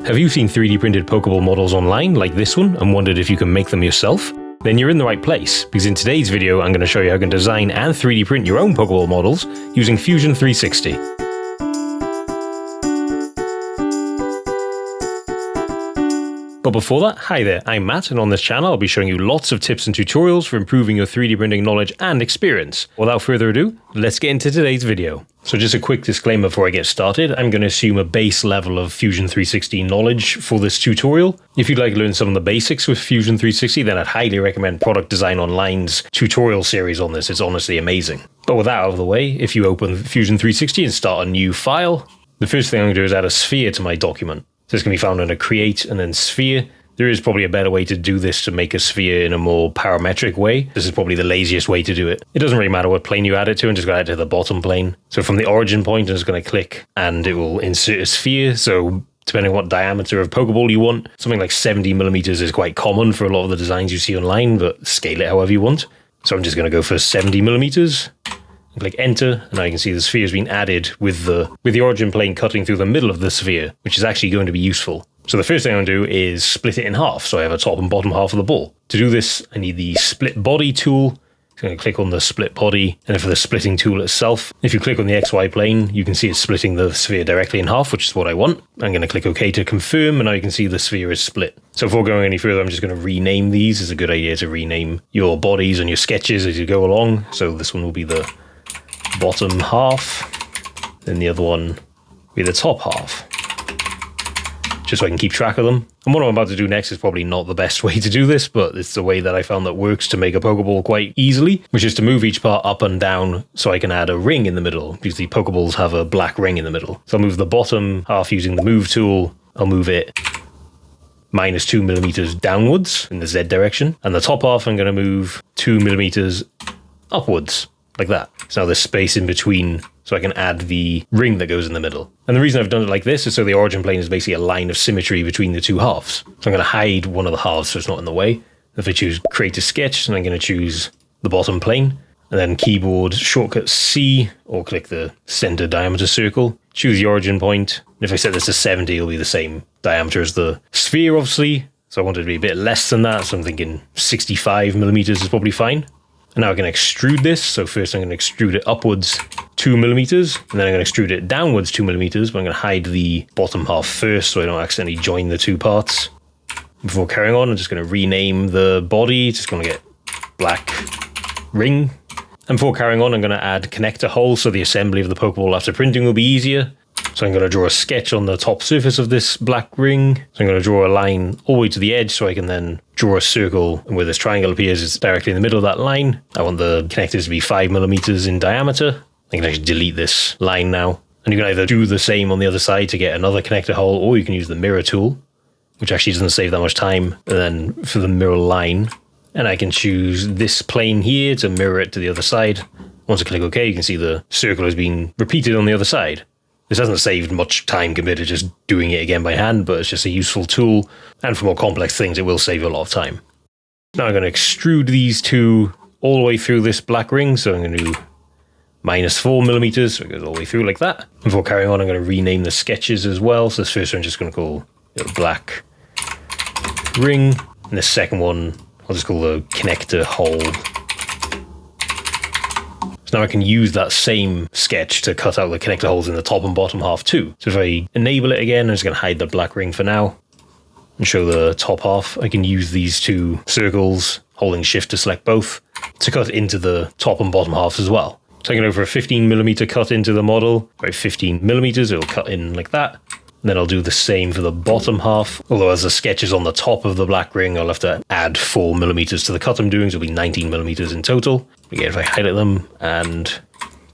Have you seen 3D printed Pokeball models online like this one and wondered if you can make them yourself? Then you're in the right place, because in today's video I'm going to show you how you can design and 3D print your own Pokeball models using Fusion 360. But before that, hi there, I'm Matt, and on this channel I'll be showing you lots of tips and tutorials for improving your 3D printing knowledge and experience. Without further ado, let's get into today's video. So just a quick disclaimer before I get started, I'm going to assume a base level of Fusion 360 knowledge for this tutorial. If you'd like to learn some of the basics with Fusion 360, then I'd highly recommend Product Design Online's tutorial series on this. It's honestly amazing. But with that out of the way, if you open Fusion 360 and start a new file, the first thing I'm going to do is add a sphere to my document. This can be found under Create and then Sphere. There is probably a better way to do this to make a sphere in a more parametric way. This is probably the laziest way to do it. It doesn't really matter what plane you add it to, I'm just going to add it to the bottom plane. So from the origin point, I'm just going to click and it will insert a sphere. So depending on what diameter of Pokeball you want, something like 70 millimeters is quite common for a lot of the designs you see online, but scale it however you want. So I'm just going to go for 70 millimeters. Click enter, and now you can see the sphere has been added with the origin plane cutting through the middle of the sphere, which is actually going to be useful. So the first thing I'm going to do is split it in half, so I have a top and bottom half of the ball. To do this, I need the split body tool. So I'm going to click on the split body, and then for the splitting tool itself, if you click on the XY plane, you can see it's splitting the sphere directly in half, which is what I want. I'm going to click OK to confirm, and now you can see the sphere is split. So before going any further, I'm just going to rename these. It's a good idea to rename your bodies and your sketches as you go along. So this one will be the bottom half, then the other one will be the top half, just so I can keep track of them. And what I'm about to do next is probably not the best way to do this, but it's the way that I found that works to make a Pokeball quite easily, which is to move each part up and down so I can add a ring in the middle, because the Pokeballs have a black ring in the middle. So I'll move the bottom half using the move tool. I'll move it -2 millimeters downwards in the Z direction, and the top half I'm going to move 2 millimeters upwards, like that. So now there's space in between so I can add the ring that goes in the middle. And the reason I've done it like this is so the origin plane is basically a line of symmetry between the two halves. So I'm going to hide one of the halves so it's not in the way. If I choose create a sketch, then I'm going to choose the bottom plane, and then keyboard shortcut C, or click the center diameter circle, choose the origin point. And if I set this to 70, it'll be the same diameter as the sphere, obviously. So I want it to be a bit less than that, so I'm thinking 65 millimeters is probably fine. And now I can extrude this. So first I'm going to extrude it upwards 2 millimeters, and then I'm going to extrude it downwards 2 millimeters, but I'm going to hide the bottom half first so I don't accidentally join the two parts. Before carrying on, I'm just going to rename the body. Just going to get black ring. And before carrying on, I'm going to add connector holes so the assembly of the Pokeball after printing will be easier. So I'm going to draw a sketch on the top surface of this black ring. So I'm going to draw a line all the way to the edge so I can then draw a circle, and where this triangle appears it's directly in the middle of that line. I want the connectors to be 5 millimeters in diameter. I can actually delete this line now. And you can either do the same on the other side to get another connector hole, or you can use the mirror tool, which actually doesn't save that much time. And then for the mirror line, and I can choose this plane here to mirror it to the other side. Once I click OK, you can see the circle has been repeated on the other side. This hasn't saved much time compared to just doing it again by hand, but it's just a useful tool. And for more complex things, it will save you a lot of time. Now I'm going to extrude these two all the way through this black ring. So I'm going to do -4 millimeters. So it goes all the way through like that. Before carrying on, I'm going to rename the sketches as well. So this first one I'm just going to call black ring. And the second one, I'll just call the connector hole. Now I can use that same sketch to cut out the connector holes in the top and bottom half too. So if I enable it again, I'm just going to hide the black ring for now and show the top half. I can use these two circles, holding shift to select both, to cut into the top and bottom halves as well. So I can go for a 15 millimeter cut into the model. About 15 millimeters, it'll cut in like that. And then I'll do the same for the bottom half. Although as the sketch is on the top of the black ring, I'll have to add 4 millimeters to the cut I'm doing, so it'll be 19 millimeters in total. Again, if I highlight them and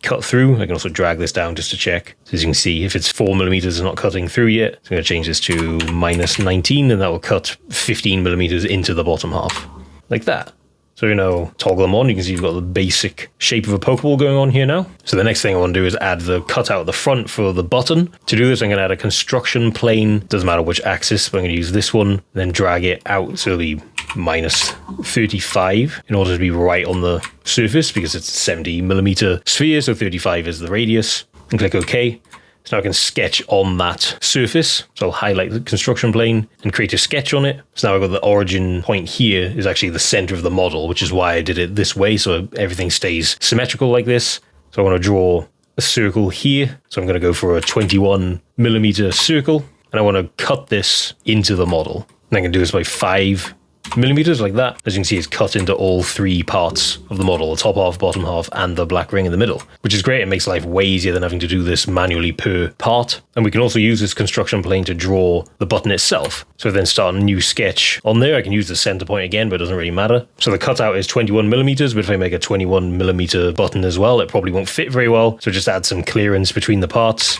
cut through, I can also drag this down just to check. So as you can see, if it's 4 millimeters and not cutting through yet, so I'm going to change this to -19, and that will cut 15 millimeters into the bottom half, like that. So you know, toggle them on, you can see you've got the basic shape of a Pokeball going on here now. So the next thing I want to do is add the cutout at the front for the button. To do this, I'm going to add a construction plane. Doesn't matter which axis, but I'm going to use this one, then drag it out so it'll be -35 in order to be right on the surface, because it's a 70 millimeter sphere, so 35 is the radius. And click OK. So now I can sketch on that surface. So I'll highlight the construction plane and create a sketch on it. So now I've got the origin point here is actually the center of the model, which is why I did it this way. So everything stays symmetrical like this. So I want to draw a circle here. So I'm going to go for a 21mm circle. And I want to cut this into the model. And I can do this by 5mm like that. As you can see, it's cut into all three parts of the model, the top half, bottom half, and the black ring in the middle, which is great. It makes life way easier than having to do this manually per part. And we can also use this construction plane to draw the button itself. So then start a new sketch on there. I can use the center point again, but it doesn't really matter. So the cutout is 21mm, but if I make a 21mm button as well, it probably won't fit very well. So just add some clearance between the parts.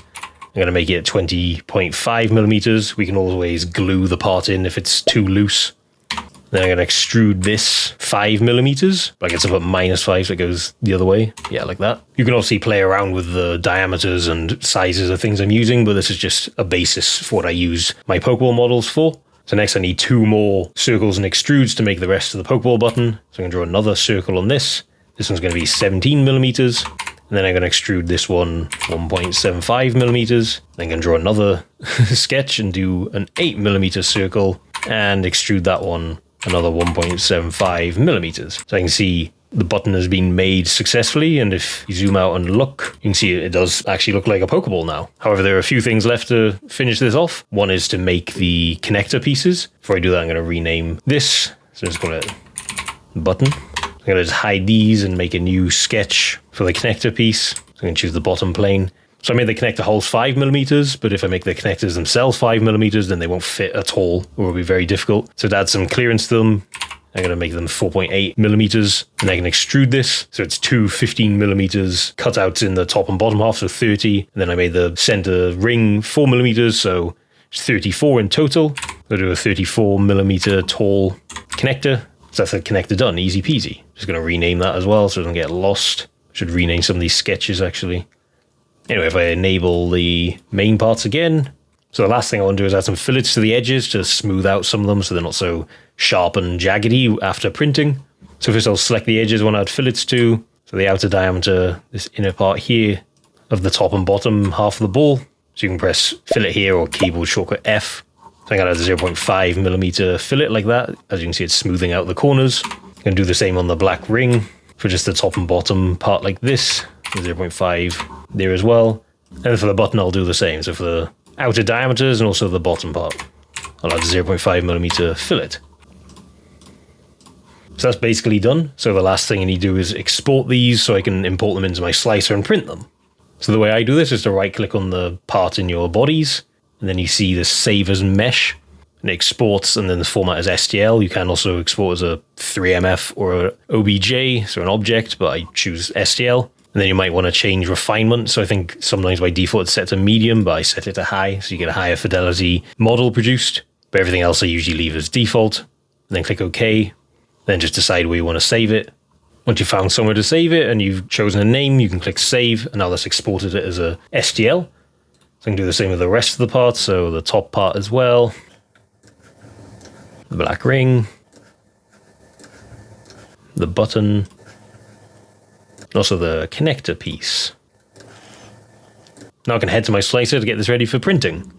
I'm going to make it 20.5mm. We can always glue the part in if it's too loose. Then I'm going to extrude this 5mm. I guess I put -5 so it goes the other way. Yeah, like that. You can obviously play around with the diameters and sizes of things I'm using, but this is just a basis for what I use my Pokeball models for. So next I need 2 more circles and extrudes to make the rest of the Pokeball button. So I'm going to draw another circle on this. This one's going to be 17mm. And then I'm going to extrude this one 1.75mm. Then I'm going to draw another sketch and do an 8mm circle and extrude that one another 1.75mm. So I can see the button has been made successfully, and if you zoom out and look, you can see it does actually look like a Pokeball now. However, there are a few things left to finish this off. One is to make the connector pieces. Before I do that, I'm going to rename this. So I'm just going to button. I'm going to just hide these and make a new sketch for the connector piece. So I'm going to choose the bottom plane. So I made the connector holes 5mm, but if I make the connectors themselves 5mm, then they won't fit at all, or it'll be very difficult. So to add some clearance to them, I'm going to make them 4.8mm, and I can extrude this. So it's 2 15mm cutouts in the top and bottom half, so 30. And then I made the center ring 4mm, so it's 34 in total. I'll do a 34mm tall connector. So that's the connector done, easy peasy. Just going to rename that as well so it doesn't get lost. Should rename some of these sketches actually. Anyway, if I enable the main parts again, so the last thing I want to do is add some fillets to the edges to smooth out some of them so they're not so sharp and jaggedy after printing. So first I'll select the edges I want to add fillets to. So the outer diameter, this inner part here of the top and bottom half of the ball. So you can press fillet here or keyboard shortcut F. So I'm going to add a 0.5mm fillet like that. As you can see, it's smoothing out the corners. I'm going to do the same on the black ring for just the top and bottom part like this. 0.5 there as well. And for the button, I'll do the same. So for the outer diameters and also the bottom part, I'll add a 0.5mm fillet. So that's basically done. So the last thing I need to do is export these so I can import them into my slicer and print them. So the way I do this is to right click on the part in your bodies, and then you see the save as mesh, and it exports, and then the format is STL. You can also export as a 3MF or an OBJ, so an object, but I choose STL. And then you might want to change refinement. So I think sometimes by default it's set to medium, but I set it to high, so you get a higher fidelity model produced. But everything else I usually leave as default. And then click OK. Then just decide where you want to save it. Once you've found somewhere to save it and you've chosen a name, you can click Save, and now that's exported it as a STL. So I can do the same with the rest of the parts, so the top part as well. The black ring. The button. Also the connector piece. Now I can head to my slicer to get this ready for printing.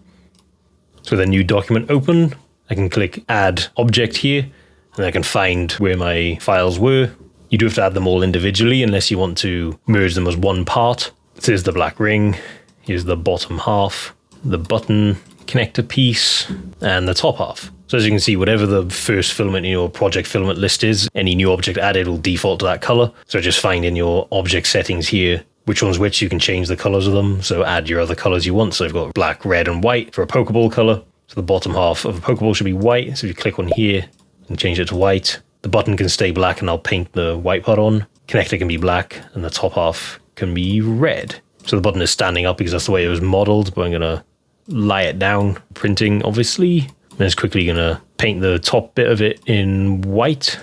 So with a new document open, I can click Add Object here, and I can find where my files were. You do have to add them all individually unless you want to merge them as one part. So here's the black ring, here's the bottom half, the button, connector piece, and the top half. So as you can see, whatever the first filament in your project filament list is, any new object added will default to that color. So just find in your object settings here which one's which. You can change the colors of them. So add your other colors you want. So I've got black, red, and white for a Pokeball color. So the bottom half of a Pokeball should be white. So if you click on here and change it to white, the button can stay black and I'll paint the white part on. Connector can be black and the top half can be red. So the button is standing up because that's the way it was modeled, but I'm gonna lie it down, printing obviously. I'm just quickly gonna paint the top bit of it in white.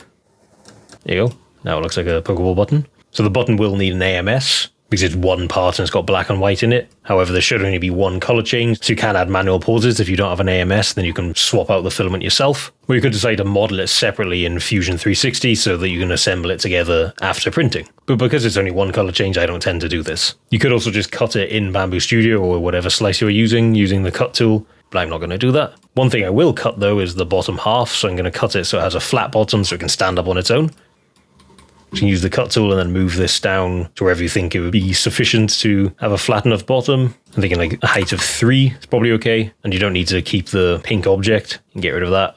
There you go. Now it looks like a Pokeball button. So the button will need an AMS, because it's one part and it's got black and white in it. However, there should only be one color change, so you can add manual pauses. If you don't have an AMS, then you can swap out the filament yourself. Or you could decide to model it separately in Fusion 360 so that you can assemble it together after printing. But because it's only one color change, I don't tend to do this. You could also just cut it in Bambu Studio or whatever slice you're using the cut tool, but I'm not going to do that. One thing I will cut though is the bottom half, so I'm going to cut it so it has a flat bottom so it can stand up on its own. You can use the cut tool and then move this down to wherever you think it would be sufficient to have a flat enough bottom. I'm thinking like a height of 3 is probably okay, and you don't need to keep the pink object. You can get rid of that.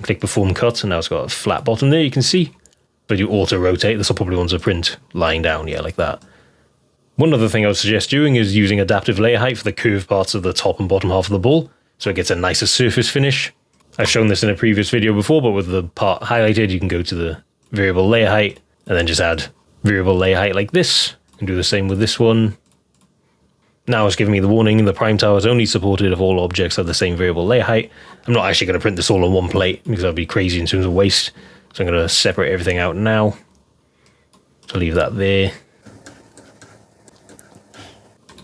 Click Perform Cut, and now it's got a flat bottom there, you can see. But you auto-rotate, this will probably want to print lying down, yeah, like that. One other thing I would suggest doing is using adaptive layer height for the curved parts of the top and bottom half of the ball, so it gets a nicer surface finish. I've shown this in a previous video before, but with the part highlighted, you can go to the variable layer height, and then just add variable layer height like this, and do the same with this one. Now it's giving me the warning, the prime tower is only supported if all objects have the same variable layer height. I'm not actually going to print this all on one plate, because that would be crazy in terms of waste. So I'm going to separate everything out now. So leave that there.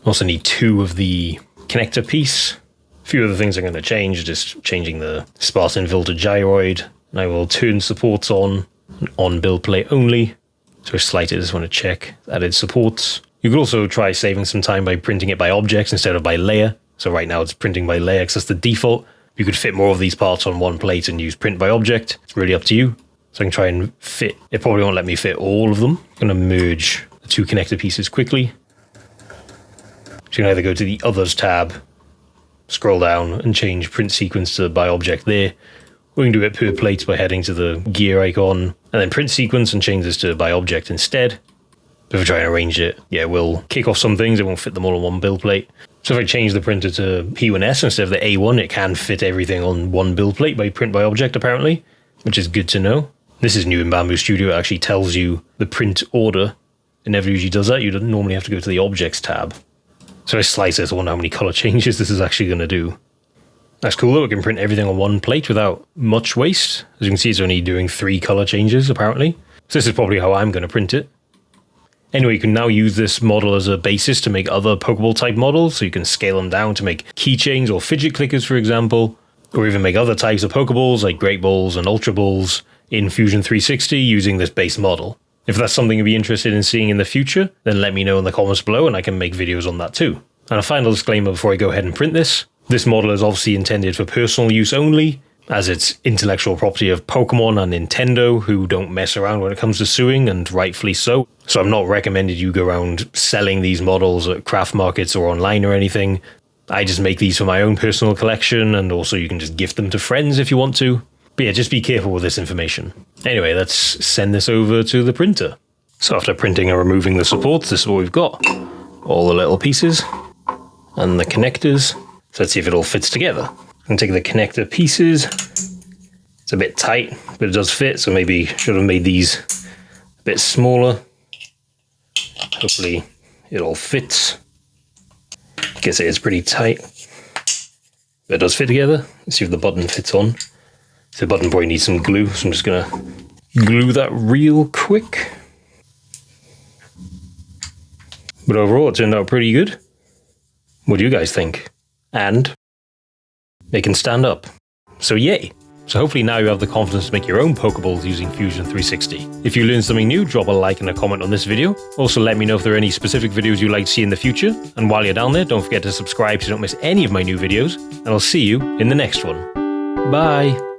Also need 2 of the connector piece. A few other things I'm going to change, just changing the Spartan filter gyroid. And I will turn supports on build plate only. So slight it, just want to check added supports. You could also try saving some time by printing it by objects instead of by layer. So right now it's printing by layer because that's the default. You could fit more of these parts on one plate and use print by object. It's really up to you. So I can try and fit, it probably won't let me fit all of them. I'm going to merge the 2 connector pieces quickly. So you can either go to the Others tab, scroll down and change print sequence to by object there. We can do it per plate by heading to the gear icon and then print sequence and change this to by object instead. But if I try and arrange it, yeah, we'll kick off some things, it won't fit them all on one build plate. So if I change the printer to P1S instead of the A1, it can fit everything on one build plate by print by object apparently, which is good to know. This is new in Bambu Studio, it actually tells you the print order. It never usually does that, you don't normally have to go to the Objects tab. So I slice it, I wonder how many color changes this is actually going to do. That's cool though, we can print everything on one plate without much waste. As you can see, it's only doing 3 color changes apparently. So this is probably how I'm going to print it. Anyway, you can now use this model as a basis to make other Pokeball type models, so you can scale them down to make keychains or fidget clickers, for example, or even make other types of Pokeballs like Great Balls and Ultra Balls in Fusion 360 using this base model. If that's something you'd be interested in seeing in the future, then let me know in the comments below and I can make videos on that too. And a final disclaimer before I go ahead and print this. This model is obviously intended for personal use only, as it's intellectual property of Pokemon and Nintendo, who don't mess around when it comes to suing, and rightfully so. So I'm not recommended you go around selling these models at craft markets or online or anything. I just make these for my own personal collection, and also you can just gift them to friends if you want to. But yeah, just be careful with this information. Anyway, let's send this over to the printer. So after printing and removing the supports, this is what we've got. All the little pieces and the connectors. So let's see if it all fits together. I'm going to take the connector pieces. It's a bit tight, but it does fit, so maybe should have made these a bit smaller. Hopefully it all fits. I guess it is pretty tight, but it does fit together. Let's see if the button fits on. So the button probably needs some glue, so I'm just going to glue that real quick. But overall it turned out pretty good. What do you guys think? And they can stand up. So yay! So hopefully now you have the confidence to make your own Pokeballs using Fusion 360. If you learned something new, drop a like and a comment on this video. Also let me know if there are any specific videos you'd like to see in the future. And while you're down there, don't forget to subscribe so you don't miss any of my new videos. And I'll see you in the next one. Bye!